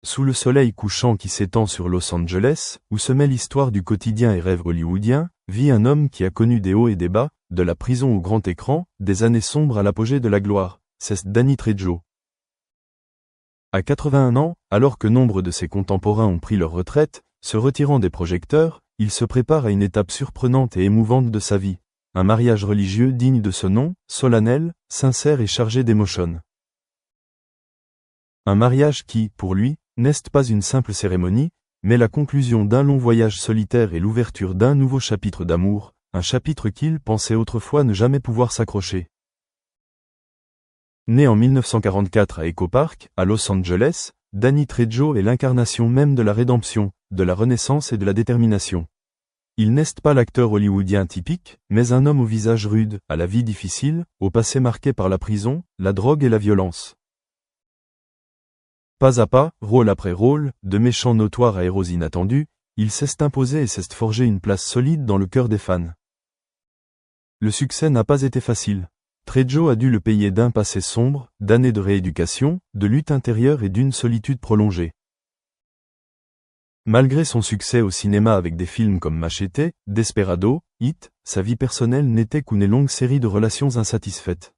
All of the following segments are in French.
Sous le soleil couchant qui s'étend sur Los Angeles, où se mêle l'histoire du quotidien et rêve hollywoodien, vit un homme qui a connu des hauts et des bas, de la prison au grand écran, des années sombres à l'apogée de la gloire. C'est Danny Trejo. À 81 ans, alors que nombre de ses contemporains ont pris leur retraite, se retirant des projecteurs, il se prépare à une étape surprenante et émouvante de sa vie. Un mariage religieux digne de ce nom, solennel, sincère et chargé d'émotions. Un mariage qui, pour lui, n'est pas une simple cérémonie, mais la conclusion d'un long voyage solitaire et l'ouverture d'un nouveau chapitre d'amour, un chapitre qu'il pensait autrefois ne jamais pouvoir s'accrocher. Né en 1944 à Echo Park, à Los Angeles, Danny Trejo est l'incarnation même de la rédemption, de la renaissance et de la détermination. Il n'est pas l'acteur hollywoodien typique, mais un homme au visage rude, à la vie difficile, au passé marqué par la prison, la drogue et la violence. Pas à pas, rôle après rôle, de méchant notoire à héros inattendus, il s'est imposé et s'est forgé une place solide dans le cœur des fans. Le succès n'a pas été facile. Trejo a dû le payer d'un passé sombre, d'années de rééducation, de lutte intérieure et d'une solitude prolongée. Malgré son succès au cinéma avec des films comme Machete, Desperado, Hit, sa vie personnelle n'était qu'une longue série de relations insatisfaites.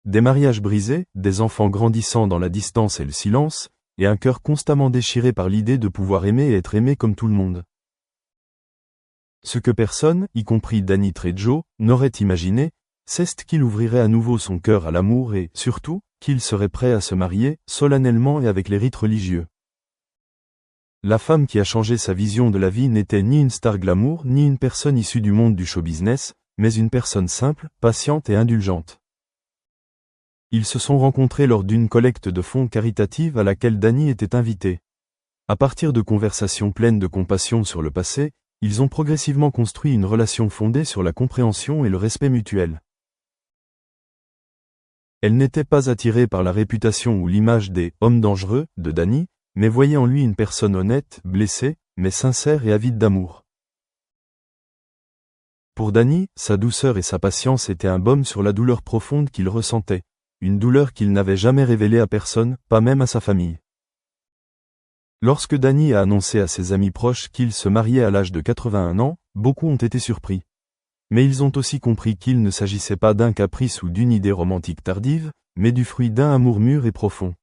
Des mariages brisés, des enfants grandissant dans la distance et le silence, et un cœur constamment déchiré par l'idée de pouvoir aimer et être aimé comme tout le monde. Ce que personne, y compris Danny Trejo, n'aurait imaginé, c'est qu'il ouvrirait à nouveau son cœur à l'amour et, surtout, qu'il serait prêt à se marier, solennellement et avec les rites religieux. La femme qui a changé sa vision de la vie n'était ni une star glamour ni une personne issue du monde du show business, mais une personne simple, patiente et indulgente. Ils se sont rencontrés lors d'une collecte de fonds caritative à laquelle Danny était invité. À partir de conversations pleines de compassion sur le passé, ils ont progressivement construit une relation fondée sur la compréhension et le respect mutuel. Elle n'était pas attirée par la réputation ou l'image des « hommes dangereux » de Danny, mais voyait en lui une personne honnête, blessée, mais sincère et avide d'amour. Pour Danny, sa douceur et sa patience étaient un baume sur la douleur profonde qu'il ressentait, une douleur qu'il n'avait jamais révélée à personne, pas même à sa famille. Lorsque Danny a annoncé à ses amis proches qu'il se mariait à l'âge de 81 ans, beaucoup ont été surpris. Mais ils ont aussi compris qu'il ne s'agissait pas d'un caprice ou d'une idée romantique tardive, mais du fruit d'un amour mûr et profond.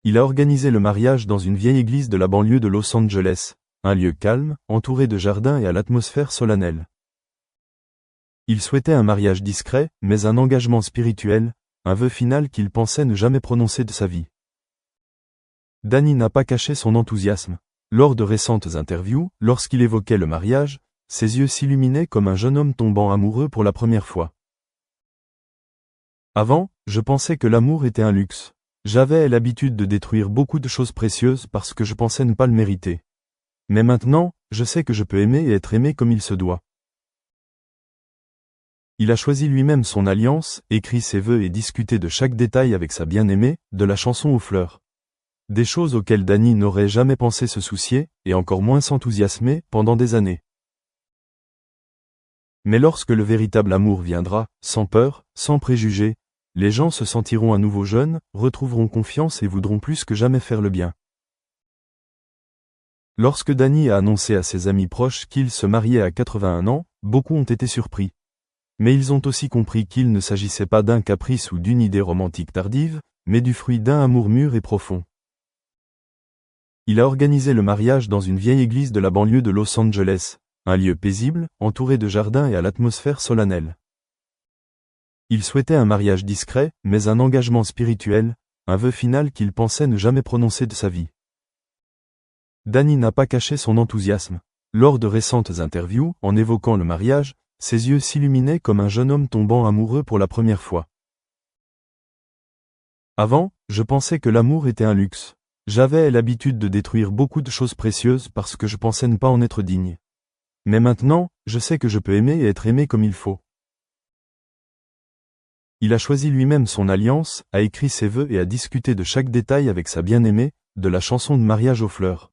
Il a organisé le mariage dans une vieille église de la banlieue de Los Angeles, un lieu calme, entouré de jardins et à l'atmosphère solennelle. Il souhaitait un mariage discret, mais un engagement spirituel, un vœu final qu'il pensait ne jamais prononcer de sa vie. Danny n'a pas caché son enthousiasme. Lors de récentes interviews, lorsqu'il évoquait le mariage, ses yeux s'illuminaient comme un jeune homme tombant amoureux pour la première fois. Avant, je pensais que l'amour était un luxe. J'avais l'habitude de détruire beaucoup de choses précieuses parce que je pensais ne pas le mériter. Mais maintenant, je sais que je peux aimer et être aimé comme il se doit. Il a choisi lui-même son alliance, écrit ses vœux et discuté de chaque détail avec sa bien-aimée, de la chanson aux fleurs. Des choses auxquelles Danny n'aurait jamais pensé se soucier, et encore moins s'enthousiasmer, pendant des années. Mais lorsque le véritable amour viendra, sans peur, sans préjugés, les gens se sentiront à nouveau jeunes, retrouveront confiance et voudront plus que jamais faire le bien. Lorsque Danny a annoncé à ses amis proches qu'il se mariait à 81 ans, beaucoup ont été surpris. Mais ils ont aussi compris qu'il ne s'agissait pas d'un caprice ou d'une idée romantique tardive, mais du fruit d'un amour mûr et profond. Il a organisé le mariage dans une vieille église de la banlieue de Los Angeles, un lieu paisible, entouré de jardins et à l'atmosphère solennelle. Il souhaitait un mariage discret, mais un engagement spirituel, un vœu final qu'il pensait ne jamais prononcer de sa vie. Danny n'a pas caché son enthousiasme. Lors de récentes interviews, en évoquant le mariage, ses yeux s'illuminaient comme un jeune homme tombant amoureux pour la première fois. Avant, je pensais que l'amour était un luxe. J'avais l'habitude de détruire beaucoup de choses précieuses parce que je pensais ne pas en être digne. Mais maintenant, je sais que je peux aimer et être aimé comme il faut. Il a choisi lui-même son alliance, a écrit ses vœux et a discuté de chaque détail avec sa bien-aimée, de la chanson de mariage aux fleurs.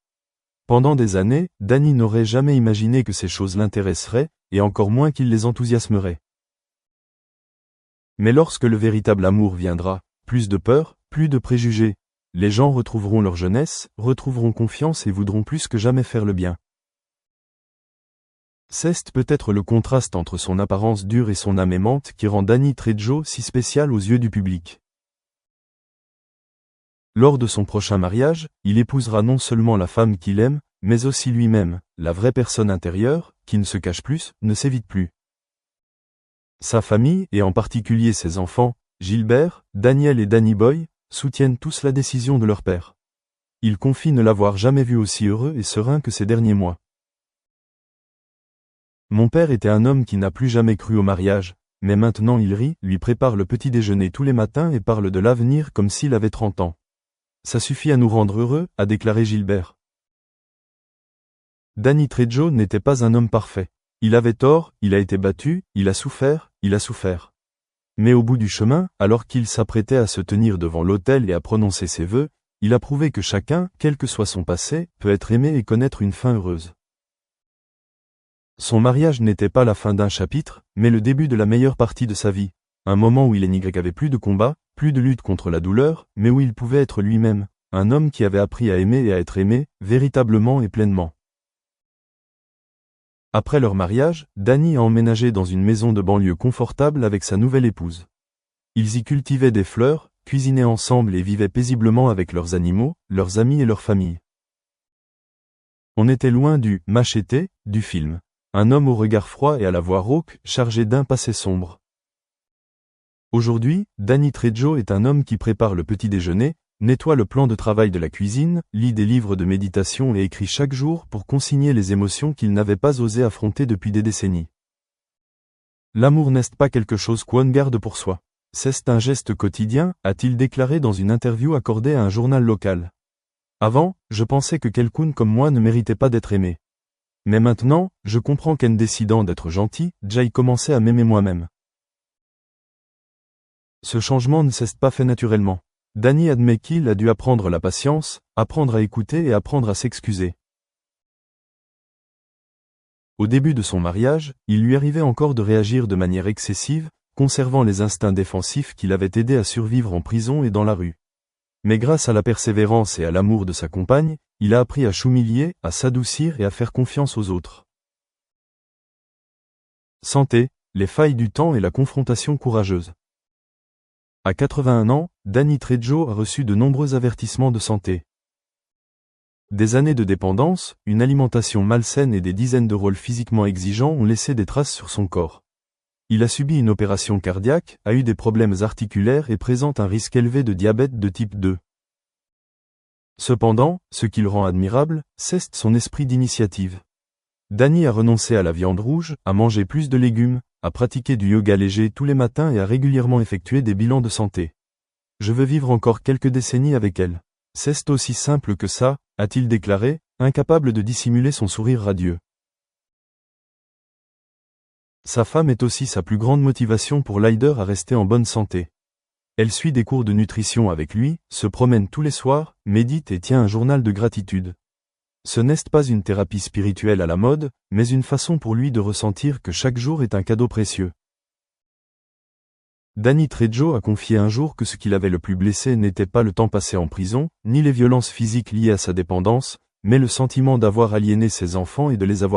Pendant des années, Danny n'aurait jamais imaginé que ces choses l'intéresseraient, et encore moins qu'il les enthousiasmerait. Mais lorsque le véritable amour viendra, plus de peur, plus de préjugés, les gens retrouveront leur jeunesse, retrouveront confiance et voudront plus que jamais faire le bien. C'est peut-être le contraste entre son apparence dure et son âme aimante qui rend Danny Trejo si spécial aux yeux du public. Lors de son prochain mariage, il épousera non seulement la femme qu'il aime, mais aussi lui-même, la vraie personne intérieure, qui ne se cache plus, ne s'évite plus. Sa famille, et en particulier ses enfants, Gilbert, Daniel et Danny Boy, soutiennent tous la décision de leur père. Ils confient ne l'avoir jamais vu aussi heureux et serein que ces derniers mois. Mon père était un homme qui n'a plus jamais cru au mariage, mais maintenant il rit, lui prépare le petit déjeuner tous les matins et parle de l'avenir comme s'il avait 30 ans. Ça suffit à nous rendre heureux, a déclaré Gilbert. Danny Trejo n'était pas un homme parfait. Il avait tort, il a été battu, il a souffert. Mais au bout du chemin, alors qu'il s'apprêtait à se tenir devant l'autel et à prononcer ses vœux, il a prouvé que chacun, quel que soit son passé, peut être aimé et connaître une fin heureuse. Son mariage n'était pas la fin d'un chapitre, mais le début de la meilleure partie de sa vie, un moment où il avait plus de combat, plus de lutte contre la douleur, mais où il pouvait être lui-même, un homme qui avait appris à aimer et à être aimé, véritablement et pleinement. Après leur mariage, Danny a emménagé dans une maison de banlieue confortable avec sa nouvelle épouse. Ils y cultivaient des fleurs, cuisinaient ensemble et vivaient paisiblement avec leurs animaux, leurs amis et leur famille. On était loin du « Machete » du film. Un homme au regard froid et à la voix rauque, chargé d'un passé sombre. Aujourd'hui, Danny Trejo est un homme qui prépare le petit déjeuner, nettoie le plan de travail de la cuisine, lit des livres de méditation et écrit chaque jour pour consigner les émotions qu'il n'avait pas osé affronter depuis des décennies. L'amour n'est pas quelque chose qu'on garde pour soi. C'est un geste quotidien, a-t-il déclaré dans une interview accordée à un journal local. Avant, je pensais que quelqu'un comme moi ne méritait pas d'être aimé. Mais maintenant, je comprends qu'en décidant d'être gentil, j'ai commencé à m'aimer moi-même. Ce changement ne s'est pas fait naturellement. Danny admet qu'il a dû apprendre la patience, apprendre à écouter et apprendre à s'excuser. Au début de son mariage, il lui arrivait encore de réagir de manière excessive, conservant les instincts défensifs qui l'avaient aidé à survivre en prison et dans la rue. Mais grâce à la persévérance et à l'amour de sa compagne, il a appris à s'humilier, à s'adoucir et à faire confiance aux autres. Santé, les failles du temps et la confrontation courageuse. À 81 ans, Danny Trejo a reçu de nombreux avertissements de santé. Des années de dépendance, une alimentation malsaine et des dizaines de rôles physiquement exigeants ont laissé des traces sur son corps. Il a subi une opération cardiaque, a eu des problèmes articulaires et présente un risque élevé de diabète de type 2. Cependant, ce qui le rend admirable, c'est son esprit d'initiative. Danny a renoncé à la viande rouge, a mangé plus de légumes, a pratiqué du yoga léger tous les matins et a régulièrement effectué des bilans de santé. Je veux vivre encore quelques décennies avec elle. C'est aussi simple que ça, a-t-il déclaré, incapable de dissimuler son sourire radieux. Sa femme est aussi sa plus grande motivation pour l'aider à rester en bonne santé. Elle suit des cours de nutrition avec lui, se promène tous les soirs, médite et tient un journal de gratitude. Ce n'est pas une thérapie spirituelle à la mode, mais une façon pour lui de ressentir que chaque jour est un cadeau précieux. Danny Trejo a confié un jour que ce qui l'avait le plus blessé n'était pas le temps passé en prison, ni les violences physiques liées à sa dépendance, mais le sentiment d'avoir aliéné ses enfants et de les avoir